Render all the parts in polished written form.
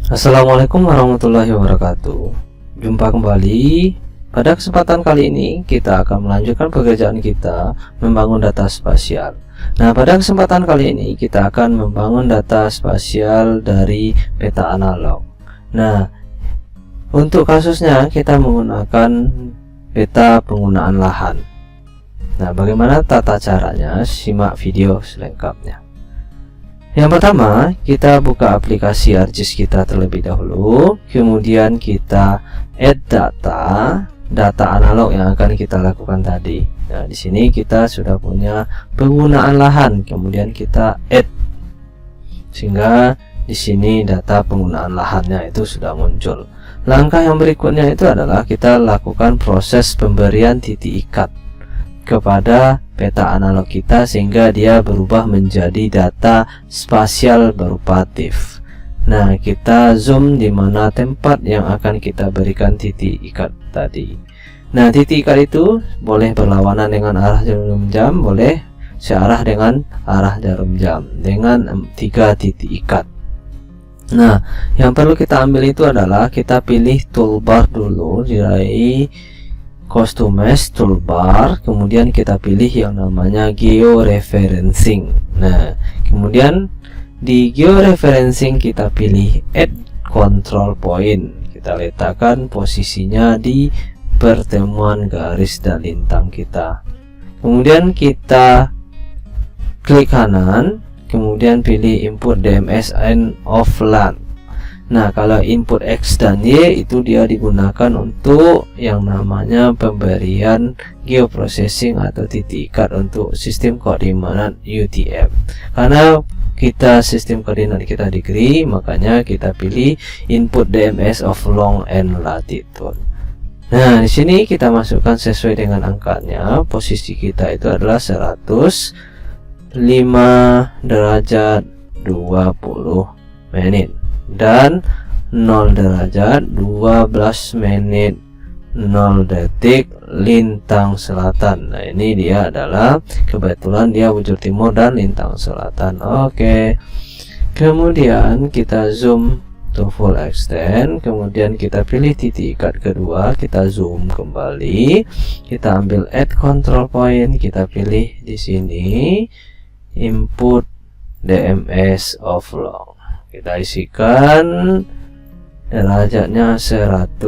Assalamualaikum warahmatullahi wabarakatuh. Jumpa kembali. Pada kesempatan kali ini kita akan melanjutkan pekerjaan kita membangun data spasial. Nah, pada kesempatan kali ini kita akan membangun data spasial dari peta analog. Nah, untuk kasusnya kita menggunakan peta penggunaan lahan. Nah, bagaimana tata caranya? Simak video selengkapnya. Yang pertama, kita buka aplikasi ArcGIS kita terlebih dahulu, kemudian kita add data analog yang akan kita lakukan tadi. Nah, di sini kita sudah punya penggunaan lahan, kemudian kita add, sehingga di sini data penggunaan lahannya itu sudah muncul. Langkah yang berikutnya itu adalah kita lakukan proses pemberian titik ikat kepada peta analog kita sehingga dia berubah menjadi data spasial berupa TIFF. Nah, kita zoom di mana tempat yang akan kita berikan titik ikat tadi. Nah, titik ikat itu boleh berlawanan dengan arah jarum jam, boleh searah dengan arah jarum jam dengan 3 titik ikat. Nah, yang perlu kita ambil itu adalah kita pilih toolbar dulu dari Customize toolbar, kemudian kita pilih yang namanya georeferencing. Nah, kemudian di georeferencing kita pilih add control point. Kita letakkan posisinya di pertemuan garis dan lintang kita. Kemudian kita klik kanan, kemudian pilih input DMS and offline. Nah, kalau input X dan Y itu dia digunakan untuk yang namanya pemberian geoprocessing atau titik ikat untuk sistem koordinat UTM. Karena kita sistem koordinat kita degree, makanya kita pilih input DMS of long and latitude. Nah, di sini kita masukkan sesuai dengan angkanya. Posisi kita itu adalah 105 derajat 20 menit. Dan 0 derajat 12 menit 0 detik lintang selatan. Nah, ini dia adalah kebetulan dia bujur timur dan lintang selatan. Oke. Kemudian kita zoom to full extent, kemudian kita pilih titik ikat kedua, kita zoom kembali, kita ambil add control point, kita pilih di sini input DMS of long. Kita isikan derajatnya 100,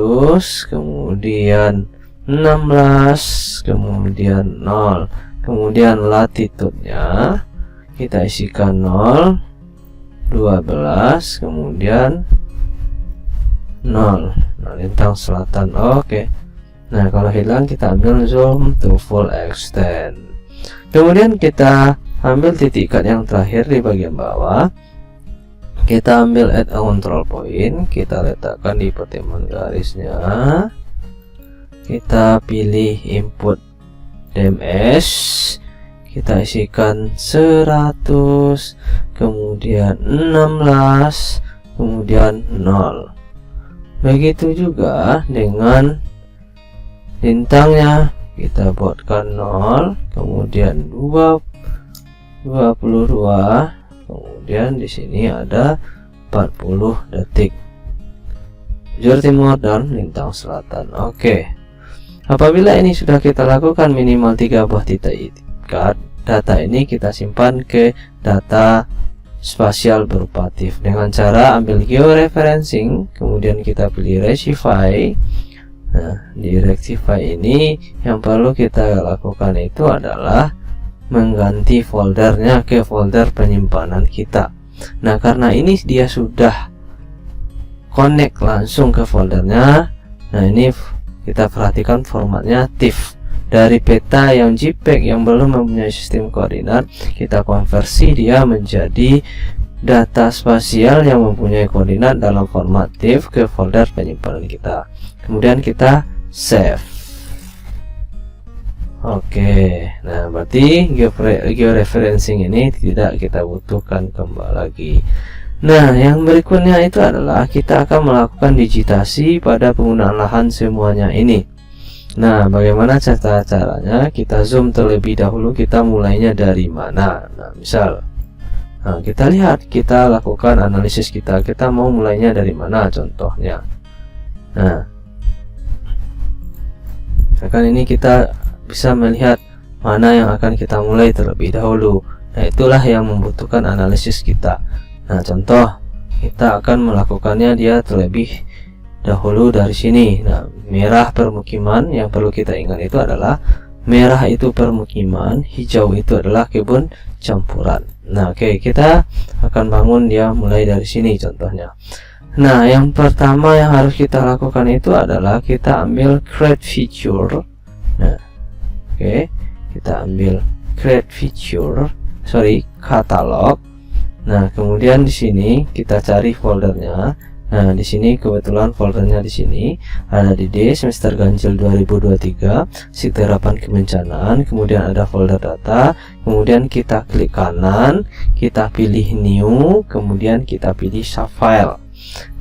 kemudian 16, kemudian 0, kemudian latitudenya kita isikan 0, 12, kemudian 0. Nah, lintang selatan. Oke. Nah, kalau hilang kita ambil zoom to full extent. Kemudian kita ambil titik ikat yang terakhir di bagian bawah. Kita ambil add a control point, kita letakkan di pertemuan garisnya. Kita pilih input DMS, kita isikan 100, kemudian 16, kemudian 0. Begitu juga dengan lintangnya, kita buatkan 0, kemudian 22, kemudian di sini ada 40 detik bujur timur dan lintang selatan. Oke. Apabila ini sudah kita lakukan minimal 3 buah titik ikat, data ini kita simpan ke data spasial berupa TIFF dengan cara ambil georeferencing, kemudian kita pilih rectify. Nah, di rectify ini yang perlu kita lakukan itu adalah mengganti foldernya ke folder penyimpanan kita. Nah, karena ini dia sudah connect langsung ke foldernya. Nah, ini kita perhatikan formatnya TIFF. Dari peta yang JPEG yang belum mempunyai sistem koordinat, kita konversi dia menjadi data spasial yang mempunyai koordinat dalam format TIFF ke folder penyimpanan kita. Kemudian kita save. Oke, nah berarti georeferencing ini tidak kita butuhkan kembali lagi. Nah, yang berikutnya itu adalah kita akan melakukan digitasi pada penggunaan lahan semuanya ini. Nah, bagaimana caranya? Kita zoom terlebih dahulu, kita mulainya dari mana. Nah, misal Nah, kita lihat, kita lakukan analisis kita mau mulainya dari mana contohnya. Nah, akan ini kita bisa melihat mana yang akan kita mulai terlebih dahulu. Nah, itulah yang membutuhkan analisis kita. Nah, contoh kita akan melakukannya dia terlebih dahulu dari sini. Nah, merah permukiman, yang perlu kita ingat itu adalah merah itu permukiman, hijau itu adalah kebun campuran. Nah, oke, kita akan bangun dia mulai dari sini contohnya. Nah, yang pertama yang harus kita lakukan itu adalah kita ambil create feature. Nah, oke, kita ambil create feature, catalog. Nah, kemudian di sini kita cari foldernya. Nah, di sini kebetulan foldernya di sini ada di D semester ganjil 2023 si terapan kebencanaan, kemudian ada folder data, kemudian kita klik kanan, kita pilih new, kemudian kita pilih save file.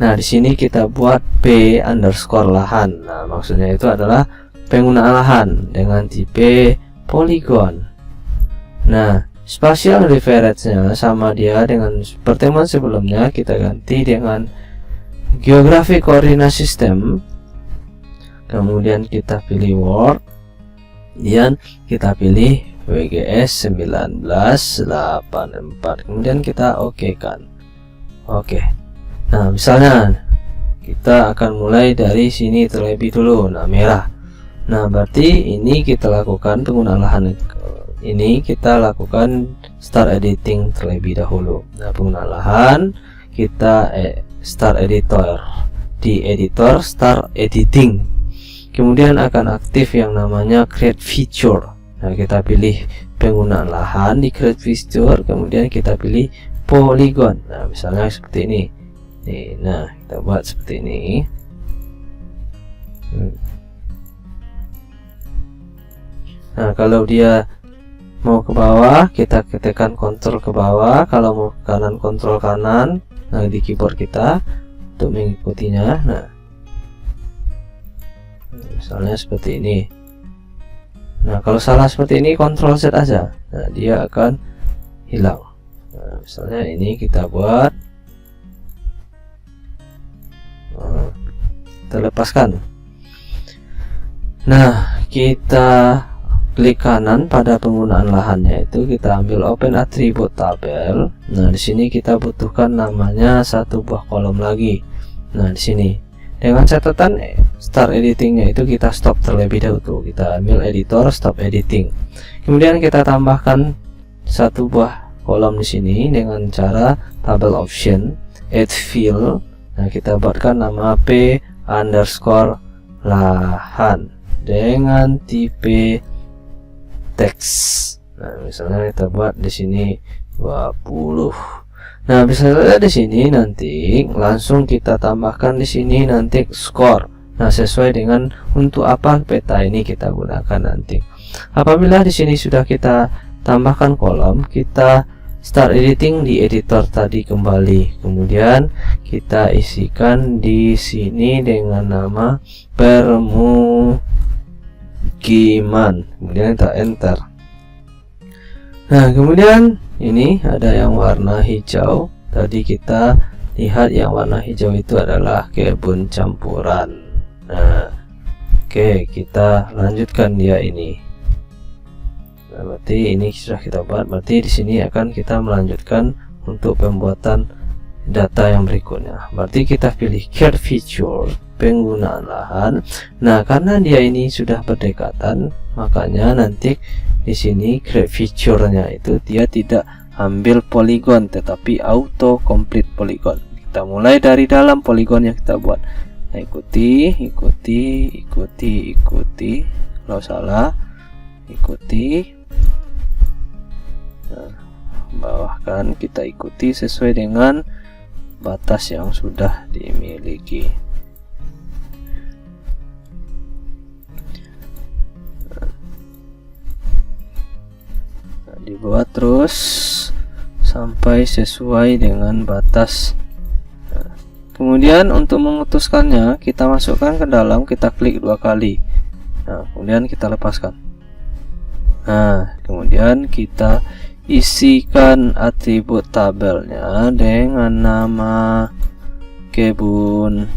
Nah, di sini kita buat p_lahan. Nah, maksudnya itu adalah penggunaan lahan dengan tipe polygon. Nah, spatial reference-nya sama dia dengan pertemuan sebelumnya, kita ganti dengan geographic coordinate system. Kemudian kita pilih Word, dan kita pilih WGS 1984. Kemudian kita oke kan. Oke. Nah, misalnya kita akan mulai dari sini terlebih dulu. Nah, merah. Nah, berarti ini kita lakukan penggunaan lahan. Ini kita lakukan start editing terlebih dahulu. Nah, penggunaan lahan kita start editor, di editor start editing, kemudian akan aktif yang namanya create feature. Nah, kita pilih penggunaan lahan di create feature, kemudian kita pilih polygon. Nah, misalnya seperti ini. Nah, kita buat seperti ini. Nah, kalau dia mau ke bawah, kita ketikkan kontrol ke bawah. Kalau mau ke kanan, kontrol kanan. Nah, di keyboard kita untuk mengikutinya. Nah, misalnya seperti ini. Nah, kalau salah seperti ini, kontrol Z aja. Nah, dia akan hilang. Nah, misalnya ini kita buat. Nah, kita lepaskan. Nah, kita klik kanan pada penggunaan lahannya itu, kita ambil open attribute tabel. Nah, di sini kita butuhkan namanya satu buah kolom lagi. Nah, di sini dengan catatan start editingnya itu kita stop terlebih dahulu. Kita ambil editor stop editing. Kemudian kita tambahkan satu buah kolom di sini dengan cara tabel option add field. Nah, kita buatkan nama p_lahan dengan tipe teks. Nah, misalnya kita buat di sini 20. Nah, bisa saja di sini nanti langsung kita tambahkan di sini nanti skor. Nah, sesuai dengan untuk apa peta ini kita gunakan nanti. Apabila di sini sudah kita tambahkan kolom, kita start editing di editor tadi kembali. Kemudian kita isikan di sini dengan nama permukiman. Kemudian kita enter. Nah, kemudian ini ada yang warna hijau. Tadi kita lihat yang warna hijau itu adalah kebun campuran. Nah, oke, kita lanjutkan dia ini. Nah, berarti ini sudah kita buat. Berarti di sini akan kita melanjutkan untuk pembuatan data yang berikutnya. Berarti kita pilih create feature, penggunaan lahan. Nah, karena dia ini sudah berdekatan, makanya nanti di sini create feature-nya itu dia tidak ambil polygon tetapi auto complete polygon. Kita mulai dari dalam polygon yang kita buat. Nah, ikuti. Kalau salah, ikuti. Nah, bawahkan, kita ikuti sesuai dengan batas yang sudah dimiliki. Nah, dibuat terus sampai sesuai dengan batas. Nah, kemudian untuk memutuskannya, kita masukkan ke dalam, kita klik 2 kali. Nah, kemudian kita lepaskan. Nah, kemudian kita isikan atribut tabelnya dengan nama kebun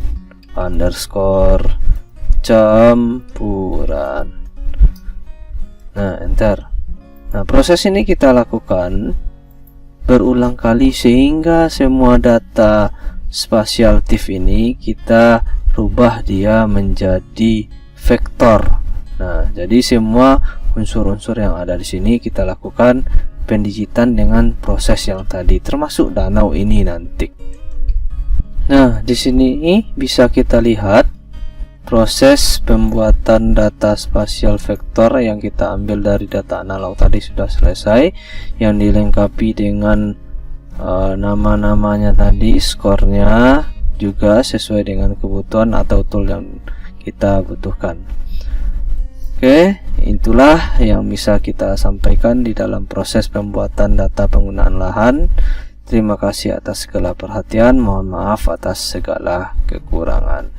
underscore campuran. Nah, enter. Nah, proses ini kita lakukan berulang kali sehingga semua data spasial TIFF ini kita rubah dia menjadi vektor. Nah, jadi semua unsur-unsur yang ada di sini kita lakukan pendigitan dengan proses yang tadi, termasuk danau ini nanti. Nah, di sini bisa kita lihat proses pembuatan data spasial vektor yang kita ambil dari data analog tadi sudah selesai, yang dilengkapi dengan nama-namanya tadi, skornya juga sesuai dengan kebutuhan atau tool yang kita butuhkan. Oke, itulah yang bisa kita sampaikan di dalam proses pembuatan data penggunaan lahan. Terima kasih atas segala perhatian, mohon maaf atas segala kekurangan.